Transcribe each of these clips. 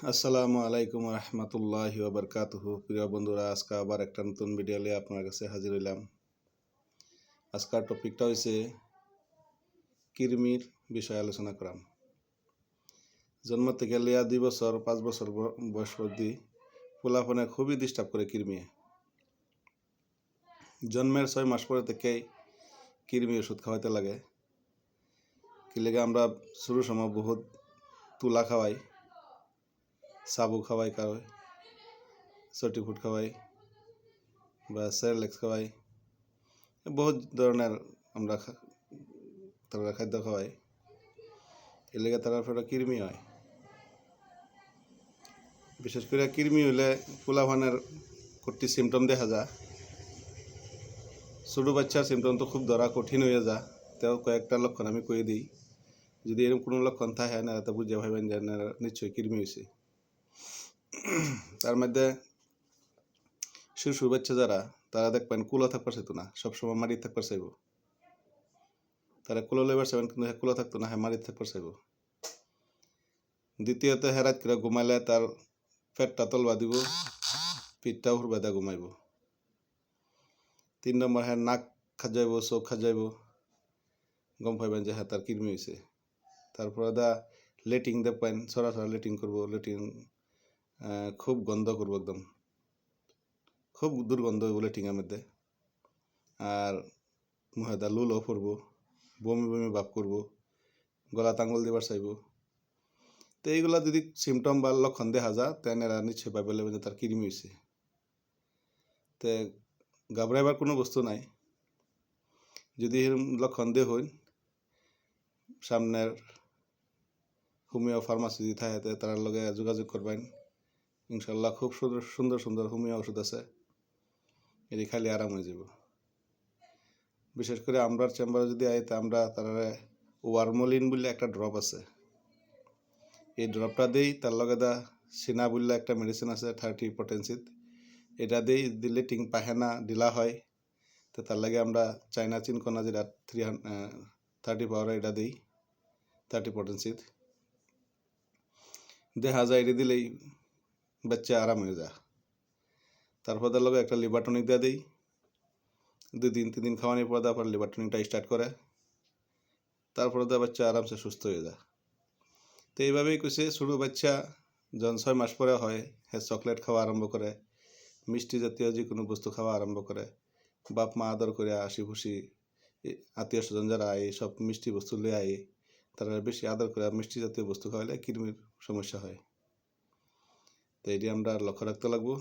আসসালামু আলাইকুম রহমতুল্লাহি ওবরকাতুহু। প্রিয় বন্ধুরা, আজকে আবার একটা নতুন ভিডিও নিয়ে আপনার কাছে হাজির হইলাম। আজকের টপিকটা হয়েছে কৃমির বিষয়ে আলোচনা করাম। জন্ম থেকে লিয়া 2 বছর 5 বছর বয়স অবধি পোলাপনে খুবই ডিস্টার্ব করে কৃমি। জন্মের 6 মাস পরে থেকেই কৃমি ওষুধ খাওয়াইতে লাগে। কি লেগে আমরা শুরু সময় বহুত তুলা খাওয়াই, সাবু খাওয়াই, খাওয়াই সটি ফুড খাওয়াই বা সেরেলেক্স খাওয়াই, বহুত ধরনের আমরা তারা খাদ্য খাওয়াই। এর লেগে তারা ফেরা কৃমি হয়। বিশেষ করে কৃমি হইলে পোলাপানের কটি সিমটম দেখা যায়। ছোটো বাচ্চার সিমটম তো খুব ধরা কঠিন হয়ে যায়। তেও কয়েকটা লক্ষণ আমি কয়ে দিই। যদি এরকম কোনো লক্ষণ থাকে না, তা বুঝে ভাবেন যে নিশ্চয়ই কৃমি হয়েছে। তার মধ্যে শিশু বাচ্চা যারা, তারা দেখবেন কুলো থাকবার চাইতো না, সবসময় মারি থাকবার চাইব। তারা কুলো লেবার চাইবেন, কিন্তু কুলো থাকতো না, হ্যাঁ মারি থাকবার চাইব। দ্বিতীয়ত, হেরাত করে ঘুমাইলে তার পেটটা তলবা দিব, পিঠটা উড়বাদা ঘুমাইব। 3 নম্বর, হ্যাঁ নাক খাজাইব, চোখ খাজাইব, গম পাইবেন যে হ্যাঁ তার কৃমি হয়েছে। তারপরে লেটিং দেখবেন, ছড়া লেটিং করবো, লেটিং খুব গন্ধ করবো, একদম খুব দুর্গন্ধ হইব লেটিংয়ের মধ্যে। আর মুহেদা লুলও পড়বো, বমি বমি ভাব করবো, গলা আঙুল দিবার চাইব। তো এইগুলা যদি সিমটম বা লক্ষণ দেখা যায়, তেন এরা নিশ্চয় পাইবে লাগবে যে তার কৃমি হয়েছে। তে ঘাবড়াইবার কোনো বস্তু নাই। যদি এরকম লক্ষণ দিয়ে হইন, সামনের হোমিও ফার্মাসি যদি থাকে তার লগে যোগাযোগ করবেন। ইনশাল্লাহ খুব সুন্দর সুন্দর হোমিও ওষুধ আছে, এটি খাইলে আরাম হয়ে যাব। বিশেষ করে আমরা চেম্বারে যদি আই, তা আমরা তারা ওয়ারমোলিন বলে একটা ড্রপ আছে, এই ড্রপটা দিই। তার লগে সিনা বললে একটা মেডিসিন আছে 30 পটেন্সিত, এটা দিই। দিলে টিং পাহেনা ঢিলা হয়, তো তার লাগে আমরা চাইনা চিনকোনা যেটা 30 পাওয়ার, এটা দিই 30 পটেন্সিত। দেখা যায় এটি দিলেই বাচ্চা আরাম হয়ে যায়। তারপর তার লগে একটা লিভার টনিক দিয়ে দিই। 2 দিন 3 দিন খাওয়ানোর পর তারপর লিভার টনিকটা স্টার্ট করে, তারপরে বাচ্চা আরামসে সুস্থ হয়ে যায়। তো এইভাবেই কইছে ছোটো বাচ্চা যখন 6 মাস পরে হয়, হ্যাঁ চকলেট খাওয়া আরম্ভ করে, মিষ্টি জাতীয় যে কোনো বস্তু খাওয়া আরম্ভ করে। বাপ মা আদর করে হাসি খুশি, আত্মীয় স্বজন যারা এই সব মিষ্টি বস্তু লিয়ে আয়, তারা বেশি আদর করে মিষ্টি জাতীয় বস্তু খাওয়াইলে কৃমির সমস্যা হয়। তো এটি আমরা লক্ষ্য রাখতে লাগবো।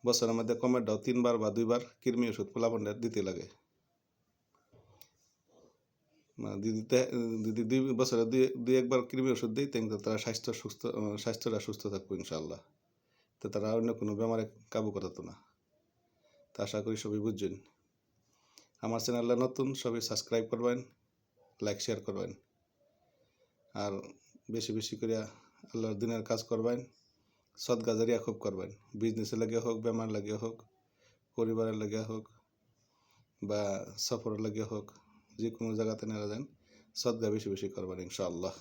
বছরের মধ্যে কমে 3 বার বা 2 বার কৃমি ওষুধ পোলাপানের দিতে লাগে। যদি 2 বছরে 2-1 বার কৃমি ওষুধ দিই, তাহলে তারা স্বাস্থ্যটা সুস্থ থাকবো ইনশাআল্লাহ। তো তারা অন্য কোনো বেমারে কাবু করতো না। তা আশা করি সবাই বুঝছেন। আমার চ্যানেলটা নতুন, সবাই সাবস্ক্রাইব করবেন, লাইক শেয়ার করবেন, আর বেশি বেশি করে আল্লাহর দিনের কাজ করবেন, সদকা জারিয়া খুব করবেন। বিজনেসে লাগিয়ে হোক, বেমার লাগিয়ে হোক, পরিবারের লাগিয়ে হোক, বা সফরের লাগিয়ে হোক, যে কোনো জায়গাতে নেওয়া যান, সদকা বেশি বেশি করবেন ইনশাআল্লাহ।